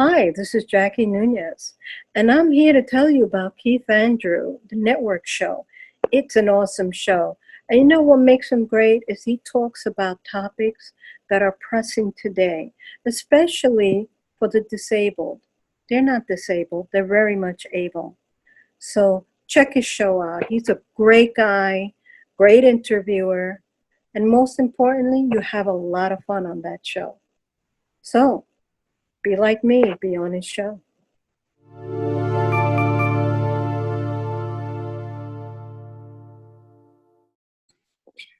Hi, this is Jackie Nunes, and I'm here to tell you about Keith Andrew, the network show. It's an awesome show. And you know what makes him great is he talks about topics that are pressing today, especially for the disabled. They're not disabled, they're very much able. So check his show out. He's a great guy, great interviewer, and most importantly, you have a lot of fun on that show. So be like me, be on his show.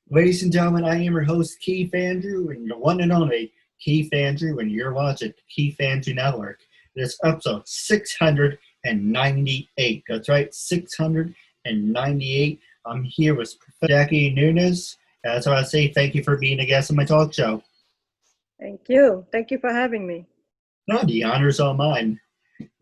Ladies and gentlemen, I am your host, Keith Andrew, and your one and only Keith Andrew, and you're watching Keith Andrew Network. This episode 698. That's right, 698. I'm here with Professor Jackie Nunes. That's why I say thank you for being a guest on my talk show. Thank you. Thank you for having me. No, the honor's all mine.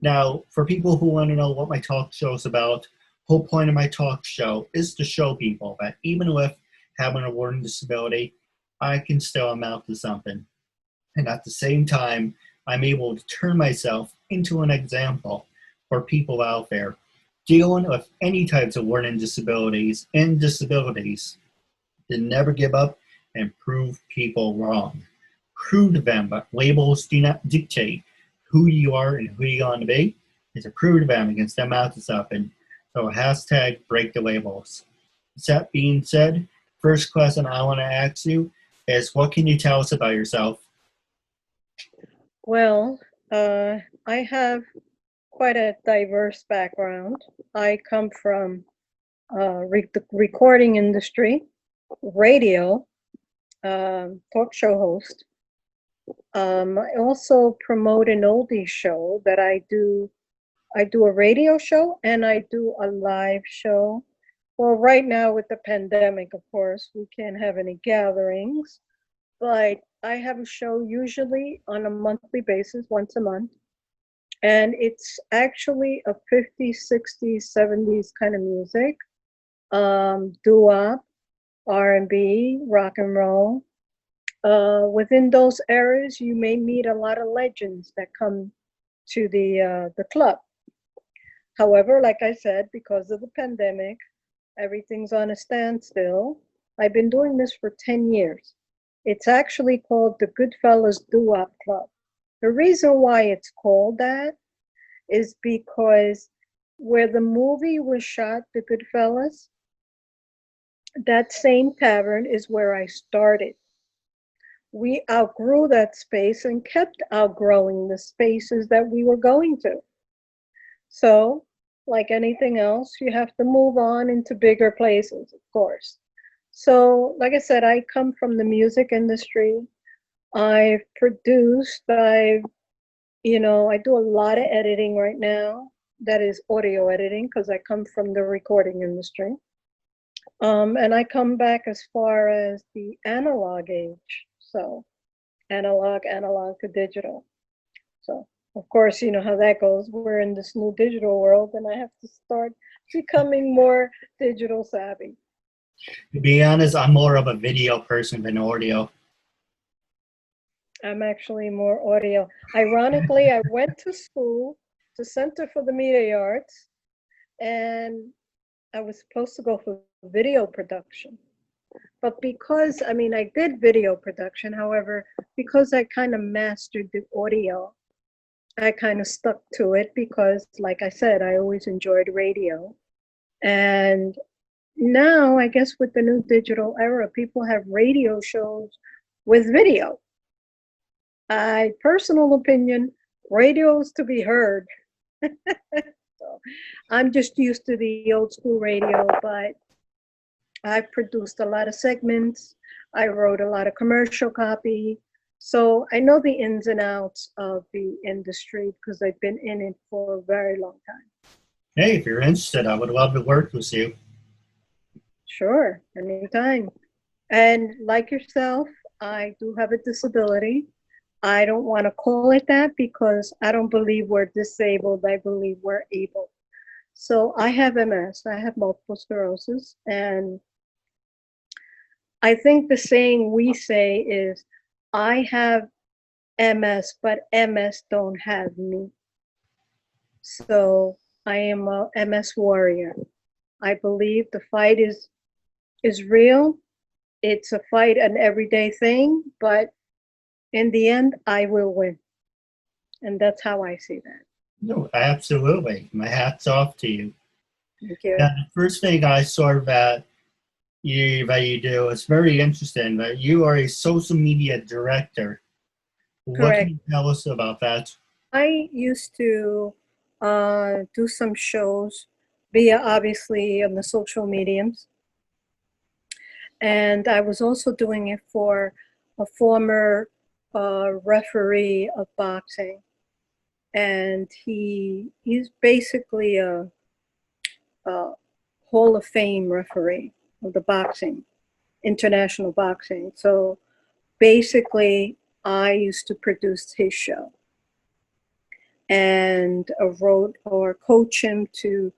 Now, for people who want to know what my talk show is about, whole point of my talk show is to show people that even with having a learning disability, I can still amount to something. And at the same time, I'm able to turn myself into an example for people out there dealing with any types of learning disabilities and disabilities to never give up and prove people wrong. Prove to them that labels do not dictate who you are and who you're going to be. It's to prove to them against them out to something. So hashtag break the labels. That being said, first question I want to ask you is, what can you tell us about yourself? Well, I have quite a diverse background. I come from the recording industry, radio, talk show host. I also promote an oldie show that I do. I do a radio show and I do a live show. Well, right now with the pandemic, of course, we can't have any gatherings, but I have a show usually on a monthly basis, once a month. And it's actually a 50s, 60s, 70s kind of music, doo-wop, R&B, rock and roll. Within those eras, you may meet a lot of legends that come to the club. However, like I said, because of the pandemic, everything's on a standstill. I've been doing this for 10 years. It's actually called the Goodfellas Doo-Wop Club. The reason why it's called that is because where the movie was shot, The Goodfellas, that same tavern is where I started. We outgrew that space and kept outgrowing the spaces that we were going to. So, like anything else, you have to move on into bigger places, of course. So, like I said, I come from the music industry. I've produced, I do a lot of editing right now. That is audio editing because I come from the recording industry. And I come back as far as the analog age. So analog to digital. So of course, you know how that goes. We're in this new digital world and I have to start becoming more digital savvy. To be honest, I'm more of a video person than audio. I'm actually more audio. Ironically, I went to school to Center for the Media Arts and I was supposed to go for video production. But because, I did video production, however, because I kind of mastered the audio, I kind of stuck to it because, like I said, I always enjoyed radio. And now, I guess with the new digital era, people have radio shows with video. Personal opinion, radio is to be heard. So I'm just used to the old school radio, but I've produced a lot of segments. I wrote a lot of commercial copy. So I know the ins and outs of the industry because I've been in it for a very long time. Hey, if you're interested, I would love to work with you. Sure, anytime. And like yourself, I do have a disability. I don't want to call it that because I don't believe we're disabled. I believe we're able. So I have MS, I have multiple sclerosis, and I think the saying we say is, I have MS, but MS don't have me. So I am a MS warrior. I believe the fight is real. It's a fight, an everyday thing, but in the end, I will win. And that's how I see that. No, absolutely. My hat's off to you. Thank you. Now, the first thing I saw that you do is very interesting. That you are a social media director. What can Correct. you tell us about that? I used to do some shows via obviously on the social mediums. And I was also doing it for a former referee of boxing. And he's basically a Hall of Fame referee of the boxing, international boxing. So basically, I used to produce his show and wrote or coach him to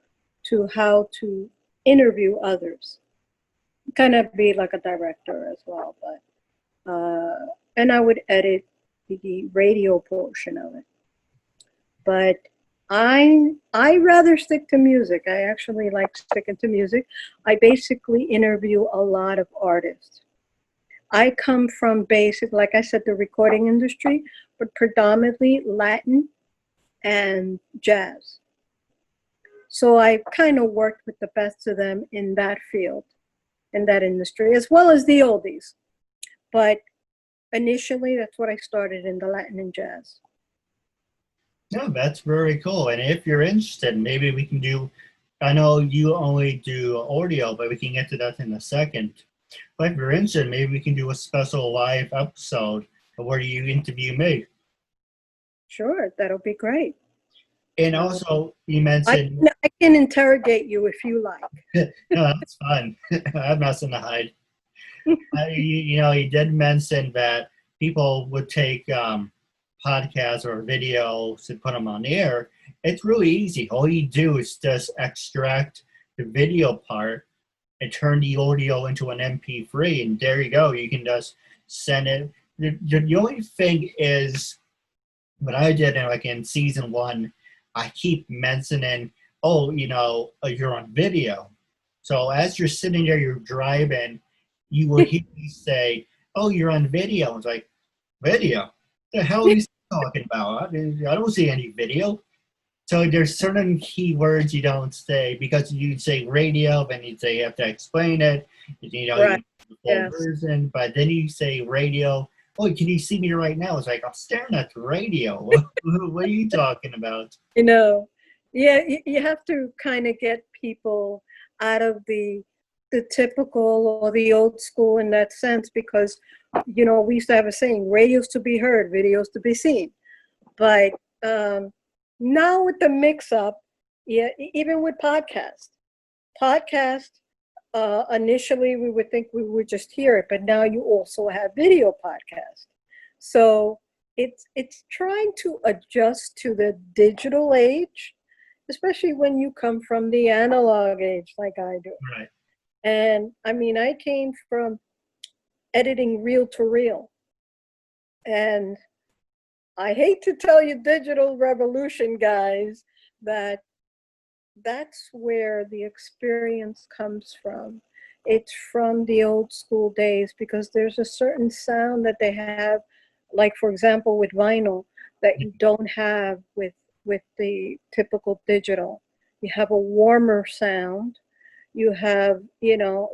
how to interview others. Kind of be like a director as well, but and I would edit the radio portion of it. But I rather stick to music. I actually like sticking to music. I basically interview a lot of artists. I come from basic, like I said, the recording industry, but predominantly Latin and jazz. So I kind of worked with the best of them in that field, in that industry, as well as the oldies. But initially, that's what I started in the Latin and jazz. No, that's very cool. And if you're interested, maybe we can do. I know you only do audio, but we can get to that in a second. But if you're interested, maybe we can do a special live episode where you interview me. Sure, that'll be great. And also, you I mentioned. can, I can interrogate you if you like. No, that's fun. I'm messing to hide. You did mention that people would take podcasts or videos and put them on the air. It's really easy. All you do is just extract the video part and turn the audio into an MP3, and there you go. You can just send it. The only thing is, what I did in season 1, I keep mentioning, oh, you're on video. So as you're sitting there, you're driving, you will hear me say, oh, you're on video. It's like, video? The hell are you talking about? I don't see any video. So there's certain keywords you don't say because you say radio, then you have to explain it. Right. The full version, but then you say radio. Oh, can you see me right now? It's like, I'm staring at the radio. What are you talking about? Yeah, you have to kind of get people out of the typical or the old school in that sense because, we used to have a saying, radio's to be heard, videos to be seen. But now with the mix-up, yeah, even with podcasts, initially we would think we would just hear it, but now you also have video podcasts. So it's trying to adjust to the digital age, especially when you come from the analog age like I do. Right. And I mean, I came from editing reel to reel. And I hate to tell you, digital revolution guys, that that's where the experience comes from. It's from the old school days because there's a certain sound that they have, like for example with vinyl, that you don't have with the typical digital. You have a warmer sound. You have,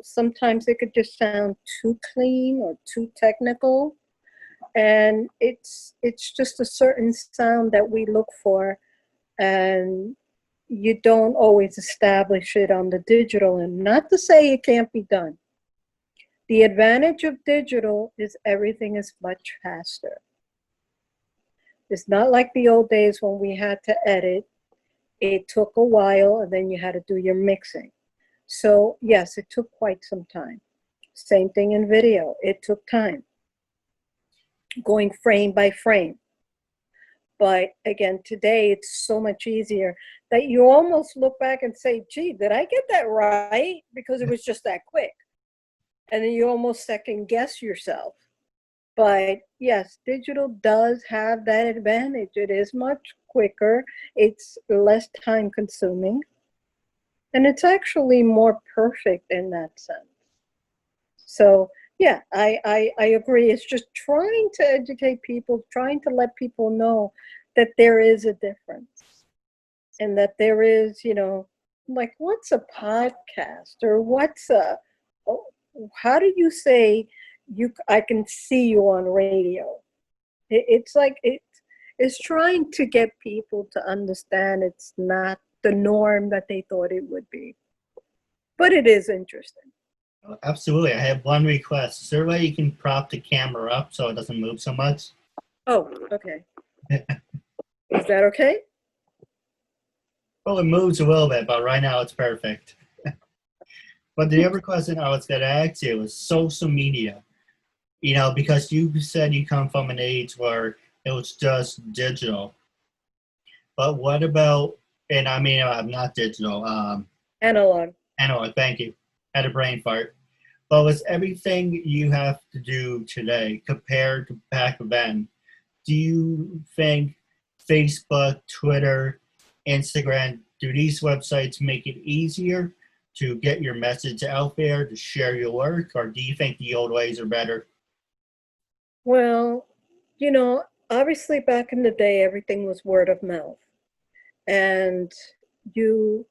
sometimes it could just sound too clean or too technical. And it's just a certain sound that we look for, and you don't always establish it on the digital. And not to say it can't be done. The advantage of digital is everything is much faster. It's not like the old days when we had to edit. It took a while, and then you had to do your mixing. So yes, it took quite some time. Same thing in video. It took time, going frame by frame. But again, today it's so much easier that you almost look back and say, gee, did I get that right? Because it was just that quick. And then you almost second guess yourself. But yes, digital does have that advantage. It is much quicker, it's less time consuming, and it's actually more perfect in that sense. So yeah, I agree. It's just trying to educate people, trying to let people know that there is a difference and that there is, like what's a podcast or what's a, oh, how do you say I can see you on radio? It's like it's trying to get people to understand it's not the norm that they thought it would be. But it is interesting. Oh, absolutely. I have one request. Is there a way you can prop the camera up so it doesn't move so much? Oh, okay. Is that okay? Well, it moves a little bit, but right now it's perfect. But the other question I was going to ask you is social media. Because you said you come from an age where it was just digital. But what about, and I mean, I'm not digital, Analog. analog, thank you. Had a brain fart. But with everything you have to do today compared to back then, do you think Facebook, Twitter, Instagram, do these websites make it easier to get your message out there, to share your work, or do you think the old ways are better? Well, obviously back in the day, everything was word of mouth. And you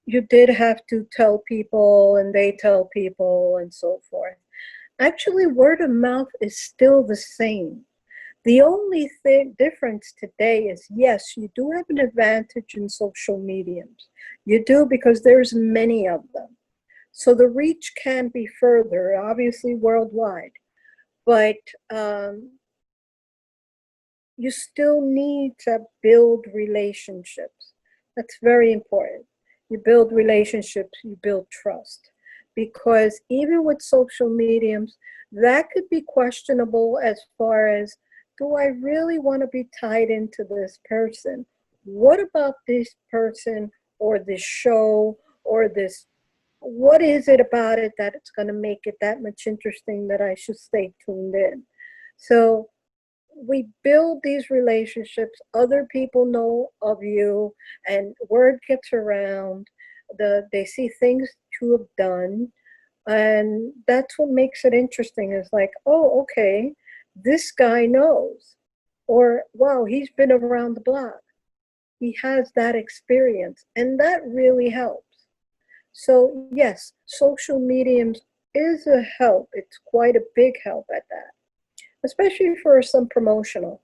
you did have to tell people and they tell people and so forth. Actually, word of mouth is still the same. The only difference today is yes, you do have an advantage in social mediums. You do because there's many of them. So the reach can be further, obviously worldwide. But you still need to build relationships. That's very important. You build relationships, you build trust. Because even with social mediums, that could be questionable as far as, do I really want to be tied into this person? What about this person or this show or this? What is it about it that it's going to make it that much interesting that I should stay tuned in? So we build these relationships, other people know of you, and word gets around, they see things you have done, and that's what makes it interesting. Is like, oh, okay, this guy knows, or wow, he's been around the block, he has that experience, and that really helps. So yes, social mediums is a help. It's quite a big help at that, especially for some promotional.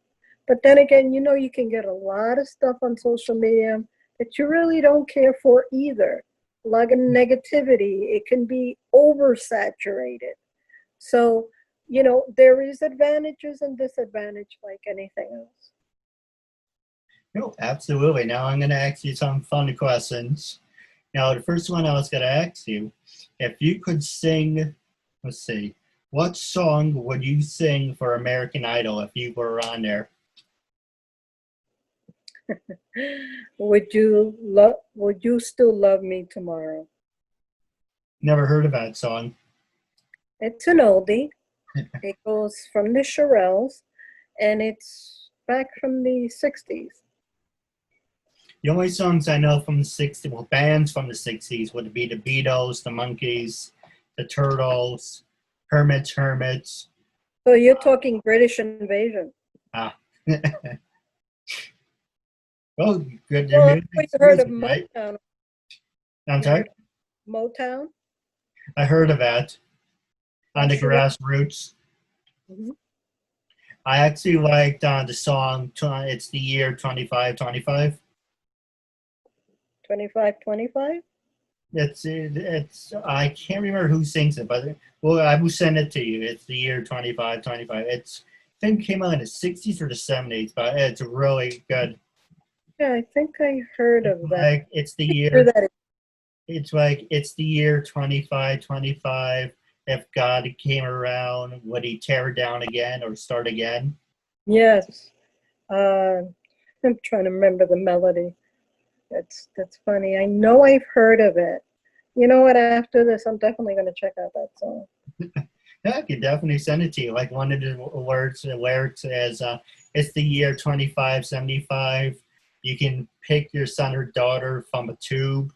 But then again, you can get a lot of stuff on social media that you really don't care for either. A lot of negativity, it can be oversaturated. So, there is advantages and disadvantage like anything else. No, absolutely. Now I'm going to ask you some fun questions. Now, the first one I was going to ask you, if you could sing, let's see, what song would you sing for American Idol if you were on there? Would you still love me tomorrow? Never heard of that song. It's an oldie. It goes from the Shirelles, and it's back from the 60s. The only songs I know from the 60s, well, bands from the 60s would be the Beatles, the Monkees, the Turtles, Hermits. So you're talking British invasion. Ah. Well, good. Your Well, you music's heard of music, right? Motown. I'm You heard sorry? of Motown? I heard of that on the That's the one. grassroots. Mhm. I actually liked the song, it's the year 2525. 2525? It's I can't remember who sings it, but well, I will send it to you. It's the year 2525. I think it came out in the 60s or the 70s, but it's really good. Yeah, I think I heard It's of that. like it's the Hear year that? it's like it's the year 2525. If God came around, would he tear it down again or start again? Yes. Uh, I'm trying to remember the melody. That's funny. I know I've heard of it. You know what? After this, I'm definitely going to check out that song. Yeah, I can definitely send it to you. Like one of the words where it says, it's the year 2575. You can pick your son or daughter from a tube,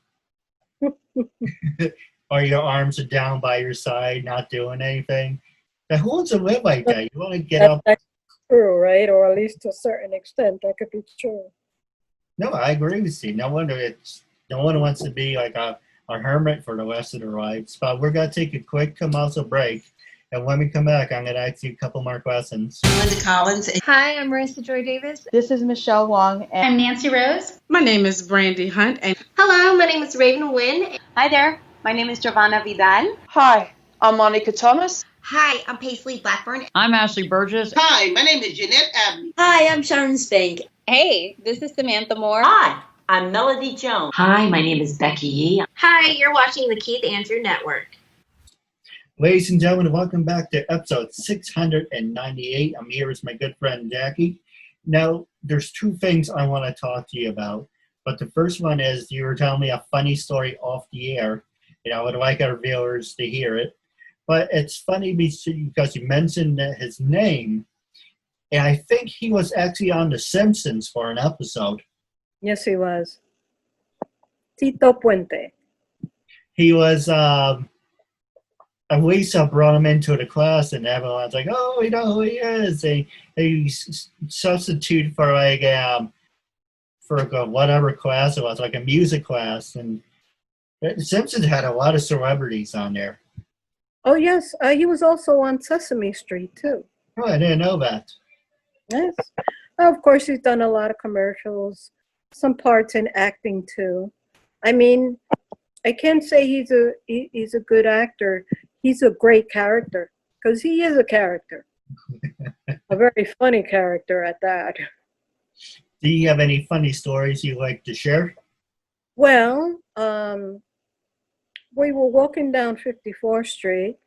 or your arms are down by your side, not doing anything. Now, who wants to live like that? You want to get up. That's true, right? Or at least to a certain extent, that could be true. No, I agree with you. No one wants to be like a hermit for the rest of their lives. But we're gonna take a quick commercial break, and when we come back, I'm gonna ask you a couple more questions. Linda Collins. Hi, I'm Marissa Joy Davis. This is Michelle Wong. And I'm Nancy Rose. My name is Brandy Hunt. And hello, my name is Raven Wynn. Hi there, my name is Giovanna Vidal. Hi, I'm Monica Thomas. Hi, I'm Paisley Blackburn. I'm Ashley Burgess. Hi, my name is Jeanette Abney. Hi, I'm Sharon Spank. Hey, this is Samantha Moore. Hi, I'm Melody Jones. Hi, my name is Becky Yee. Hi, you're watching the Keith Andrew Network. Ladies and gentlemen, welcome back to episode 698. I'm here with my good friend Jackie. Now, there's two things I want to talk to you about. But the first one is you were telling me a funny story off the air, and I would like our viewers to hear it. But it's funny because you mentioned his name, and I think he was actually on The Simpsons for an episode. Yes, he was. Tito Puente. He was, Lisa brought him into the class, and everyone's like, oh, we know who he is. They substitute for whatever class it was, like a music class. And The Simpsons had a lot of celebrities on there. Oh, yes. He was also on Sesame Street, too. Oh, I didn't know that. Yes. Of course, he's done a lot of commercials, some parts in acting, too. I mean, I can't say he's a good actor. He's a great character, because he is a character. A very funny character at that. Do you have any funny stories you'd like to share? Well, we were walking down 54th Street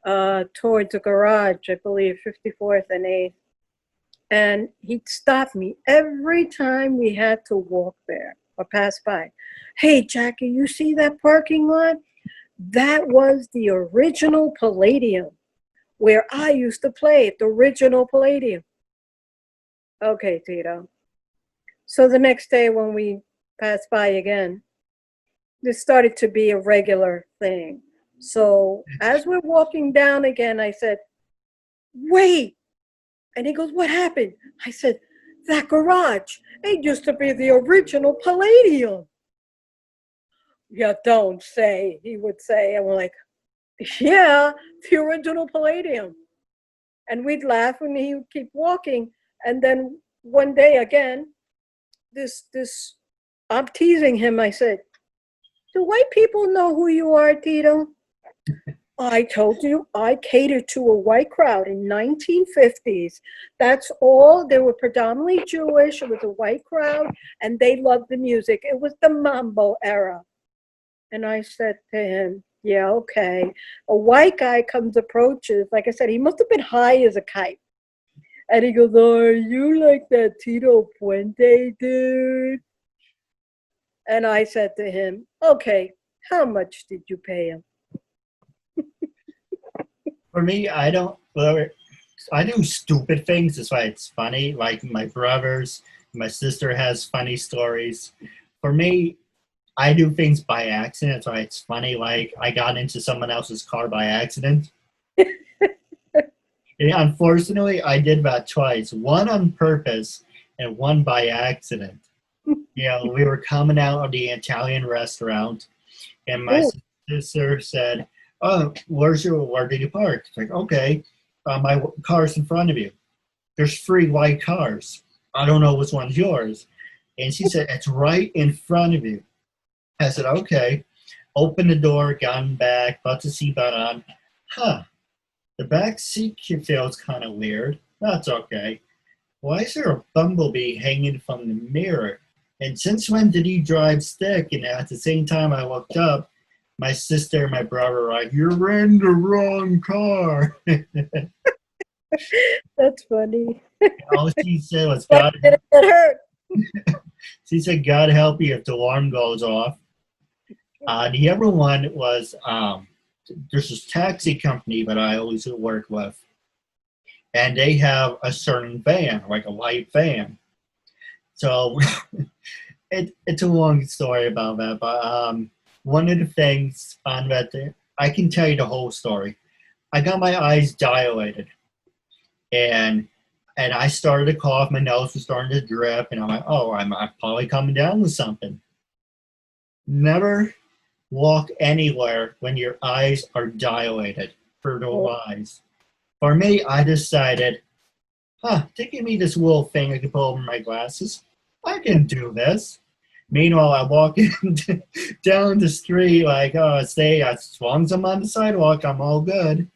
towards a garage, I believe, 54th and 8th. And he'd stop me every time we had to walk there or pass by. Hey, Jackie, you see that parking lot? That was the original Palladium where I used to play at the original Palladium. Okay, Tito. So the next day when we passed by again, this started to be a regular thing. So as we're walking down again, I said, wait. And he goes, what happened? I said, that garage. It used to be the original Palladium. You don't say, he would say. And we're like, yeah, the original Palladium. And we'd laugh and he would keep walking. And then one day again, I'm teasing him. I said, do white people know who you are, Tito? I told you I catered to a white crowd in 1950s. That's all. They were predominantly Jewish. It was a white crowd, and they loved the music. It was the mambo era. And I said to him, yeah, okay. A white guy approaches. Like I said, he must have been high as a kite. And he goes, oh, are you like that Tito Puente dude? And I said to him, okay, how much did you pay him? For me, I do stupid things. That's why it's funny. Like my brothers, my sister has funny stories. For me, I do things by accident. That's why it's funny. Like I got into someone else's car by accident. And unfortunately, I did that twice. One on purpose and one by accident. We were coming out of the Italian restaurant, and my sister said, oh, where did you park? It's like, okay, my car's in front of you. There's 3 white cars. I don't know which one's yours. And she said, it's right in front of you. I said, okay. Open the door, got back, put the seatbelt on. The back seat feels kind of weird. That's okay. Why is there a bumblebee hanging from the mirror? And since when did he drive stick? And at the same time I looked up, my sister and my brother were like, you're in the wrong car. That's funny. All she said was, God, it hurt. She said, God help you if the alarm goes off. The other one was there's this taxi company that I always work with, and they have a certain van, like a white van. So it's a long story about that, but one of the things on that, I can tell you the whole story. I got my eyes dilated, and I started to cough. My nose was starting to drip, and I'm like, oh, I'm probably coming down with something. Never walk anywhere when your eyes are dilated for the eyes. For me, I decided, they give me this little thing I can put over my glasses. I can do this. Meanwhile, I walk down the street like, as long as I'm on the sidewalk, I'm all good.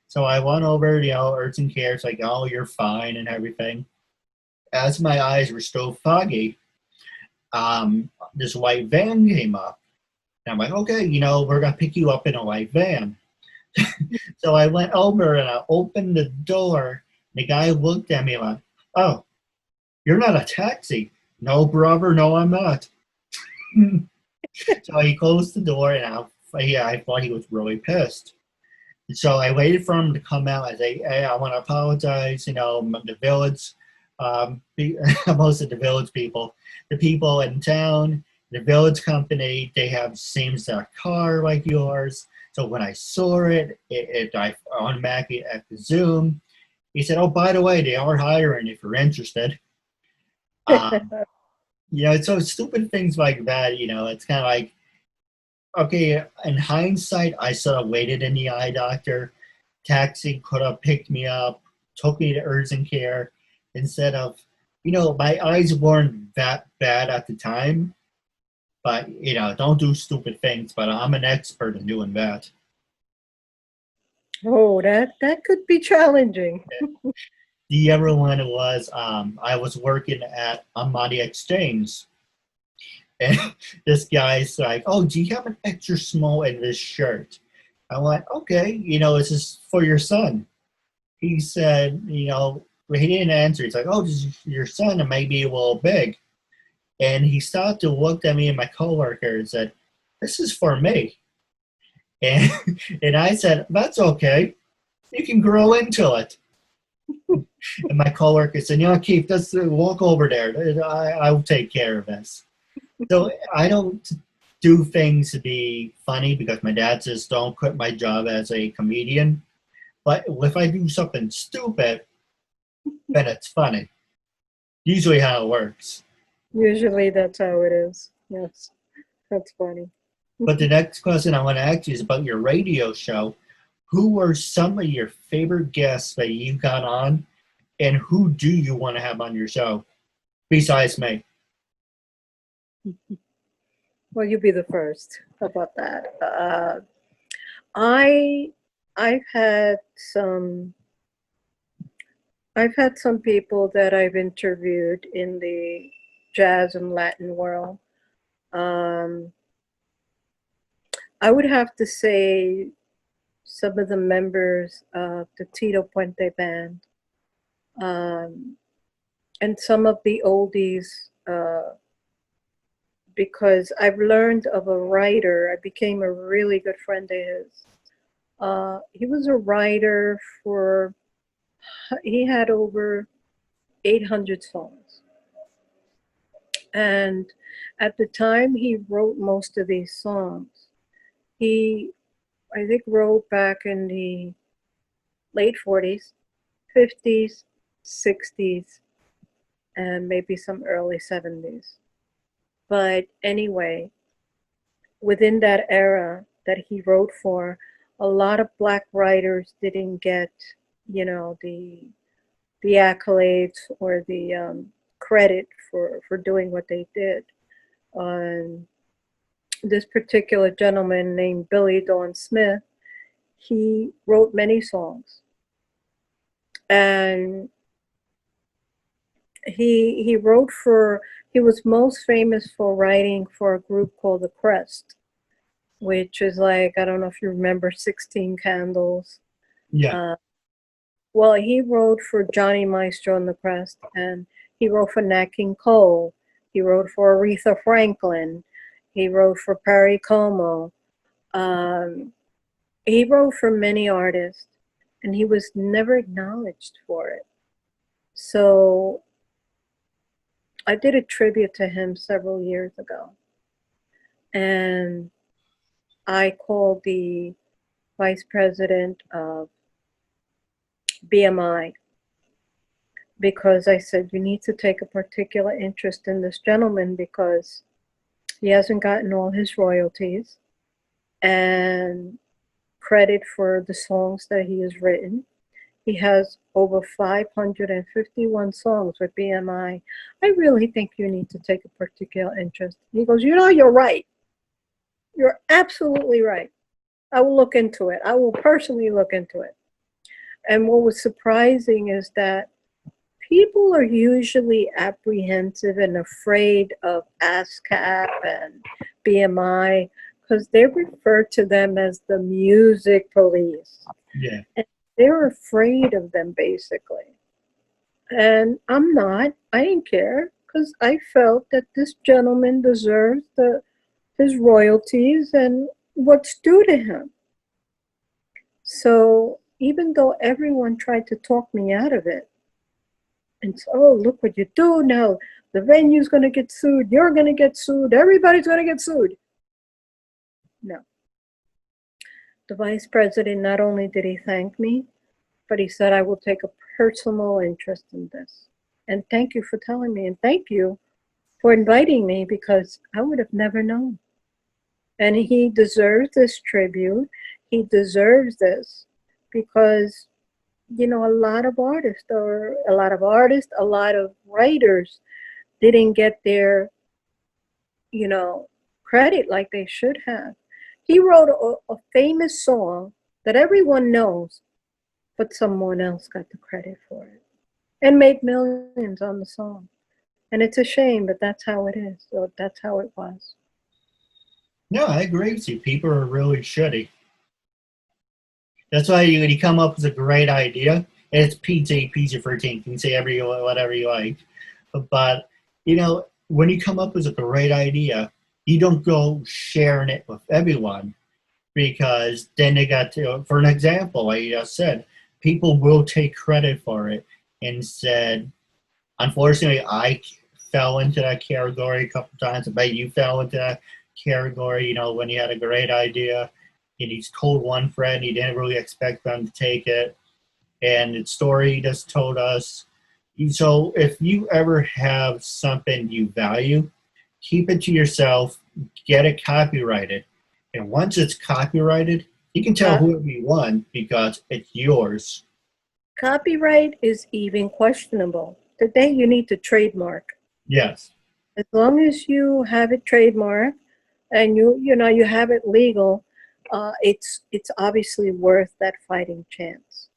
So I went over, urgent care. It's like, oh, you're fine and everything. As my eyes were still foggy, this white van came up. And I'm like, okay, we're going to pick you up in a white van. So I went over and I opened the door. The guy looked at me like, oh, you're not a taxi. No, brother, no, I'm not. So he closed the door, and I thought he was really pissed. So I waited for him to come out and say, hey, I want to apologize. The village, most of the village people, the people in town, the village company, they have the same exact car like yours. So when I saw it, I automatically at the Zoom. He said, oh, by the way, they are hiring if you're interested. So stupid things like that, it's kind of like, okay, in hindsight, I sort of waited in the eye doctor. Taxi could have picked me up, took me to urgent care instead of, my eyes weren't that bad at the time. But, don't do stupid things. But I'm an expert in doing that. Oh, that could be challenging. The other one was I was working at Money Exchange. And this guy's like, oh, do you have an extra small in this shirt? I went, okay, this is for your son. He said, he didn't answer. He's like, oh, this is your son. It may be a little big. And he stopped and looked at me and my coworker and said, this is for me. And I said, that's okay. You can grow into it. And my coworker said, Keith, let's walk over there. I'll take care of this. So I don't do things to be funny because my dad says don't quit my job as a comedian. But if I do something stupid, then it's funny. Usually how it works. Usually that's how it is. Yes, that's funny. But the next question I want to ask you is about your radio show. Who were some of your favorite guests that you got on, and who do you want to have on your show besides me? Well, you be the first. How about that? I've had some people that I've interviewed in the jazz and Latin world. I would have to say some of the members of the Tito Puente band, and some of the oldies, because I've learned of a writer. I became a really good friend of his. He was a writer he had over 800 songs. And at the time he wrote most of these songs, he, I think, wrote back in the late 40s, 50s, 60s, and maybe some early 70s. But anyway, within that era that he wrote for, a lot of Black writers didn't get, the accolades or the credit for doing what they did. This particular gentleman named Billy Dawn Smith, he wrote many songs. And he was most famous for writing for a group called The Crest, which is like, I don't know if you remember 16 Candles. Yeah. Well, he wrote for Johnny Maestro and The Crest, and he wrote for Nat King Cole. He wrote for Aretha Franklin. He wrote for Perry Como. He wrote for many artists, and he was never acknowledged for it. So I did a tribute to him several years ago, and I called the vice president of BMI because I said, you need to take a particular interest in this gentleman because he hasn't gotten all his royalties and credit for the songs that he has written. He has over 551 songs with BMI. I really think you need to take a particular interest. He goes, you know, you're right. You're absolutely right. I will look into it. I will personally look into it. And what was surprising is that people are usually apprehensive and afraid of ASCAP and BMI because they refer to them as the music police. Yeah. And they're afraid of them, basically. And I'm not. I didn't care because I felt that this gentleman deserves his royalties and what's due to him. So even though everyone tried to talk me out of it, and so, oh, look what you do now. The venue's going to get sued. You're going to get sued. Everybody's going to get sued. No. The vice president, not only did he thank me, but he said, I will take a personal interest in this. And thank you for telling me. And thank you for inviting me because I would have never known. And he deserves this tribute. He deserves this because, you know, a lot of writers didn't get their, you know, credit like they should have. He wrote a famous song that everyone knows, but someone else got the credit for it and made millions on the song. And it's a shame, but that's how it is. So that's how it was. No, I agree with you. People are really shitty. That's why when you come up with a great idea, it's PG-13. You can say whatever you like. But, you know, when you come up with a great idea, you don't go sharing it with everyone because then they got to, for an example, like you just said, people will take credit for it and said, unfortunately, I fell into that category a couple times. I bet you fell into that category, you know, when you had a great idea and he's told one friend he didn't really expect them to take it. And the story he just told us. So if you ever have something you value, keep it to yourself, get it copyrighted. And once it's copyrighted, you can tell who you want because it's yours. Copyright is even questionable. Today you need to trademark. Yes. As long as you have it trademarked and you have it legal, it's obviously worth that fighting chance.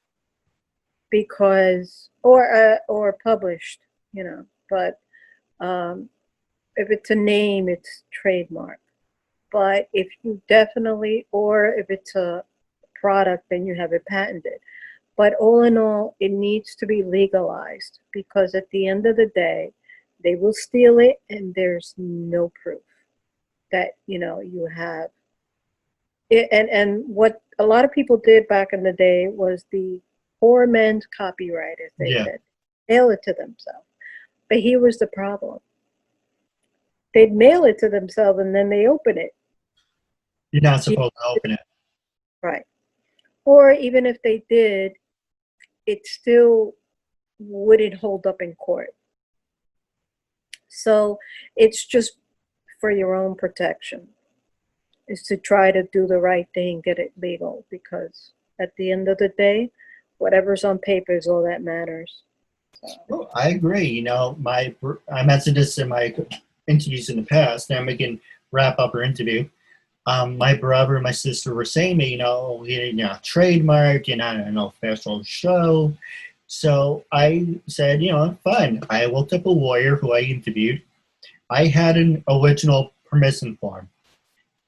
Because or published, you know, but if it's a name, it's trademark. But if you or if it's a product, then you have it patented. But all in all, it needs to be legalized because at the end of the day, they will steal it and there's no proof that, you know, you have it. And what a lot of people did back in the day was the poor man's copyright, as they said, mail it to themselves. But here was the problem. They'd mail it to themselves and then they open it. You're not supposed to open it. Right. Or even if they did, it still wouldn't hold up in court. So it's just for your own protection, is to try to do the right thing, get it legal, because at the end of the day, whatever's on paper is all that matters. So. Well, I agree. You know, I mentioned this in my interviews in the past. Now we can wrap up our interview. My brother and my sister were saying, you know, you're not trademark, you're not an official show. So I said, you know, fine. I looked up a lawyer who I interviewed. I had an original permission form.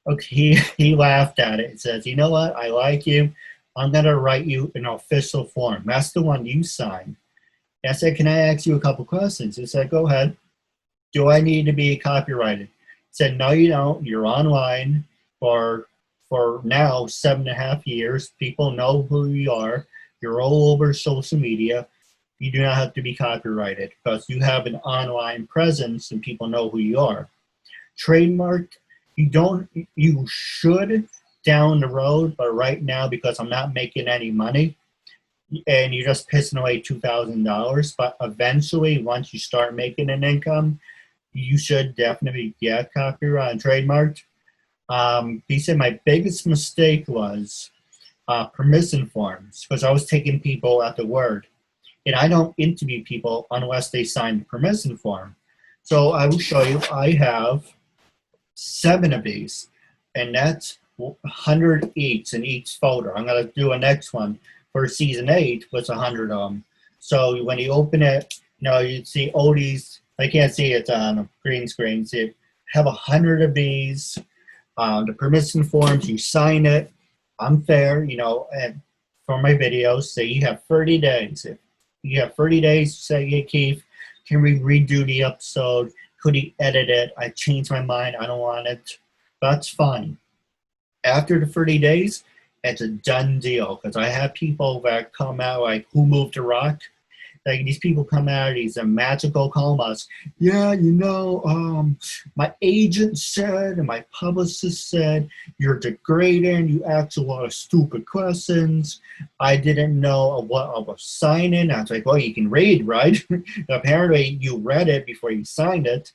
Okay, he laughed at it and says, you know what? I like you. I'm going to write you an official form. That's the one you signed. I said, can I ask you a couple questions? He said, go ahead. Do I need to be copyrighted? He said, no, you don't. You're online for for now 7.5 years. People know who you are. You're all over social media. You do not have to be copyrighted because you have an online presence and people know who you are. Trademark, you should down the road, but right now, because I'm not making any money, and you're just pissing away $2,000. But eventually, once you start making an income, you should definitely get copyright and trademarked. He said my biggest mistake was permission forms because I was taking people at the word. And I don't interview people unless they sign the permission form. So I will show you, I have 7 of these, and that's 100 each in each folder. I'm going to do a next one for season 8 with 100 of them. So when you open it, you see all these. I can't see it on a green screen. So you have 100 of these. The permission forms, you sign it. I'm fair, and for my videos, say you have 30 days. If you have 30 days to say, hey, Keith, can we redo the episode? Could he edit it? I changed my mind. I don't want it. That's fine. After the 30 days, it's a done deal because I have people that come out like Who Moved the Rock? Like these people come out, these magical comas. Yeah, my agent said and my publicist said you're degrading. You ask a lot of stupid questions. I didn't know what I was signing. I was like, well, you can read, right? Apparently, you read it before you signed it,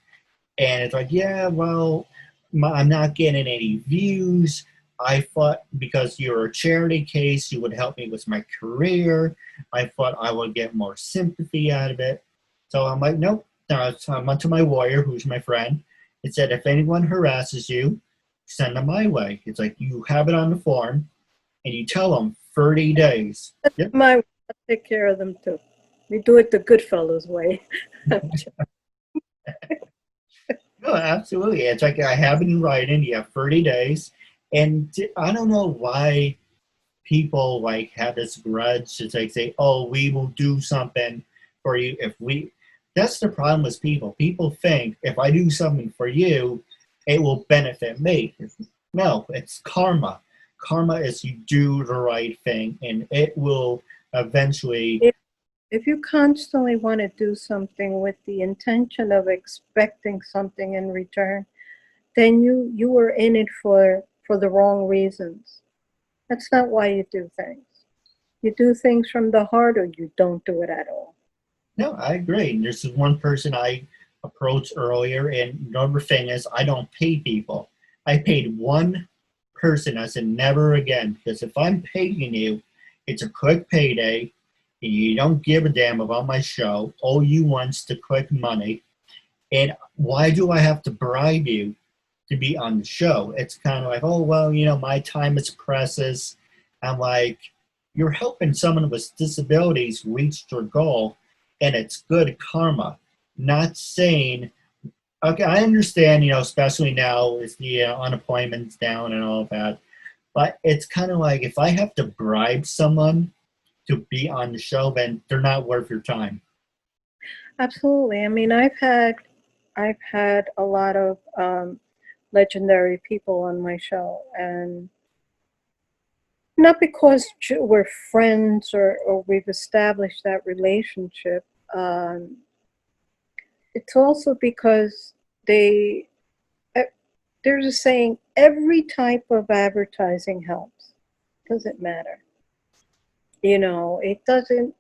and it's like, yeah, well, I'm not getting any views. I thought because you're a charity case, you would help me with my career. I thought I would get more sympathy out of it. So I'm like, nope. So I went to my lawyer, who's my friend, and said, if anyone harasses you, send them my way. It's like, you have it on the form, and you tell them 30 days. Yep. I'll take care of them too. We do it the Goodfellas way. No, absolutely. It's like I have it in writing. You have 30 days. And I don't know why people like have this grudge to say, oh, we will do something for you if we. That's the problem with people. People think if I do something for you, it will benefit me. No, it's karma. Karma is you do the right thing, and it will eventually. If you constantly want to do something with the intention of expecting something in return, then you are in it for the wrong reasons. That's not why you do things. You do things from the heart, or you don't do it at all. No, I agree. There's this one person I approached earlier, and another thing is I don't pay people. I paid one person. I said never again, because if I'm paying you, it's a quick payday, and you don't give a damn about my show. All you want's to click money. And why do I have to bribe you to be on the show? It's kind of like, oh, well, my time is precious. I'm like, you're helping someone with disabilities reach their goal, and it's good karma. Not saying, okay, I understand, especially now with the unemployment's down and all that, but it's kind of like if I have to bribe someone to be on the show, then they're not worth your time. Absolutely. I mean, I've had a lot of legendary people on my show, and not because we're friends or we've established that relationship. It's also because there's a saying, every type of advertising helps. Doesn't matter. It doesn't,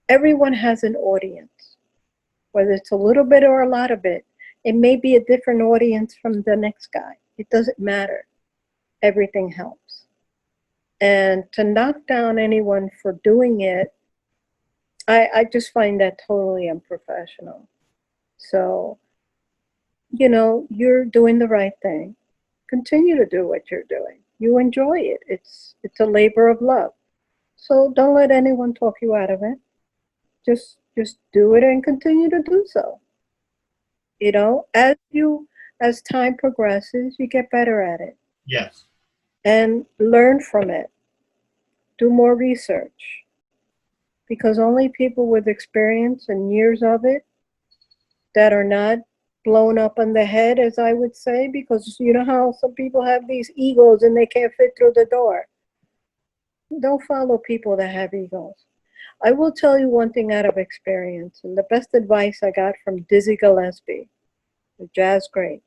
everyone has an audience, whether it's a little bit or a lot of it. It may be a different audience from the next guy. It doesn't matter. Everything helps. And to knock down anyone for doing it, I just find that totally unprofessional. So, you're doing the right thing. Continue to do what you're doing. You enjoy it. It's a labor of love. So don't let anyone talk you out of it. Just do it and continue to do so. As time progresses, you get better at it. Yes. And learn from it. Do more research. Because only people with experience and years of it that are not blown up on the head, as I would say, because you know how some people have these egos and they can't fit through the door. Don't follow people that have egos. I will tell you one thing out of experience, and the best advice I got from Dizzy Gillespie, the jazz great.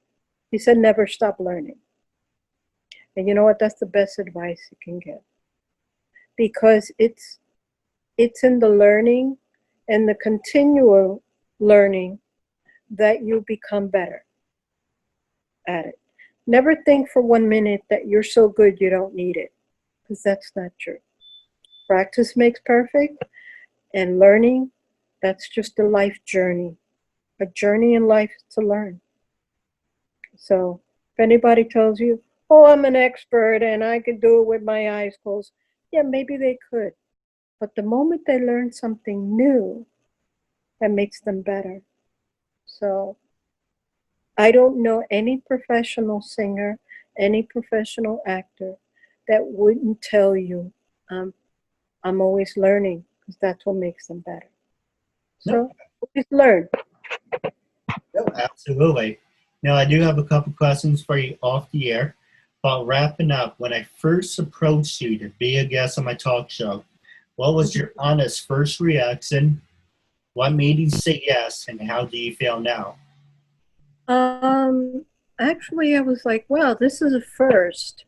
He said, never stop learning. And you know what? That's the best advice you can give. Because it's in the learning and the continual learning that you become better at it. Never think for 1 minute that you're so good you don't need it, because that's not true. Practice makes perfect, and learning, that's just a life journey. A journey in life to learn. So if anybody tells you, oh, I'm an expert and I can do it with my eyes closed, yeah, maybe they could. But the moment they learn something new, that makes them better. So I don't know any professional singer, any professional actor that wouldn't tell you, I'm always learning, because that's what makes them better. So always learn. No, absolutely. Now, I do have a couple questions for you off the air. But wrapping up, when I first approached you to be a guest on my talk show, what was your honest first reaction? What made you say yes, and how do you feel now? Actually, I was like, wow, this is a first,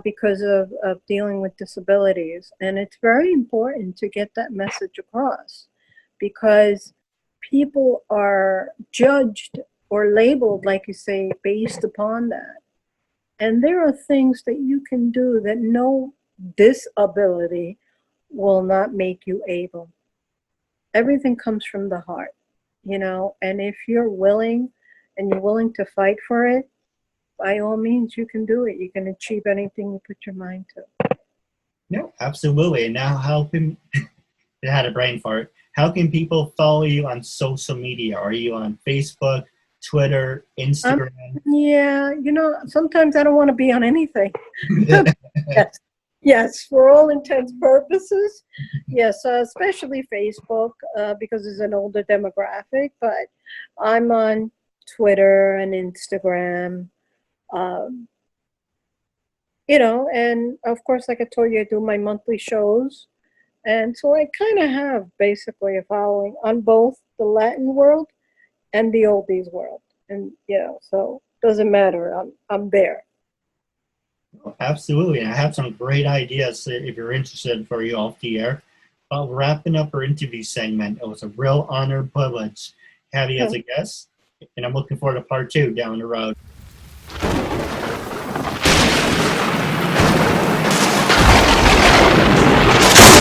because of dealing with disabilities. And it's very important to get that message across, because people are judged or labeled, like you say, based upon that. And there are things that you can do that no disability will not make you able. Everything comes from the heart, you know, and if you're willing and you're willing to fight for it, by all means, you can do it. You can achieve anything you put your mind to. No, absolutely. And now how can, I had a brain fart, how can people follow you on social media? Are you on Facebook, Twitter, Instagram? Yeah, you know, sometimes I don't want to be on anything. Yes, for all intents and purposes. Yes, especially Facebook, because it's an older demographic, but I'm on Twitter and Instagram. You know, and of course, like I told you, I do my monthly shows. And so I kind of have basically a following on both the Latin world and the oldies world. And, you know, so it doesn't matter. I'm there. Absolutely. And I have some great ideas if you're interested for you off the air. Wrapping up our interview segment, it was a real honor and privilege to have you as a guest. And I'm looking forward to part 2 down the road.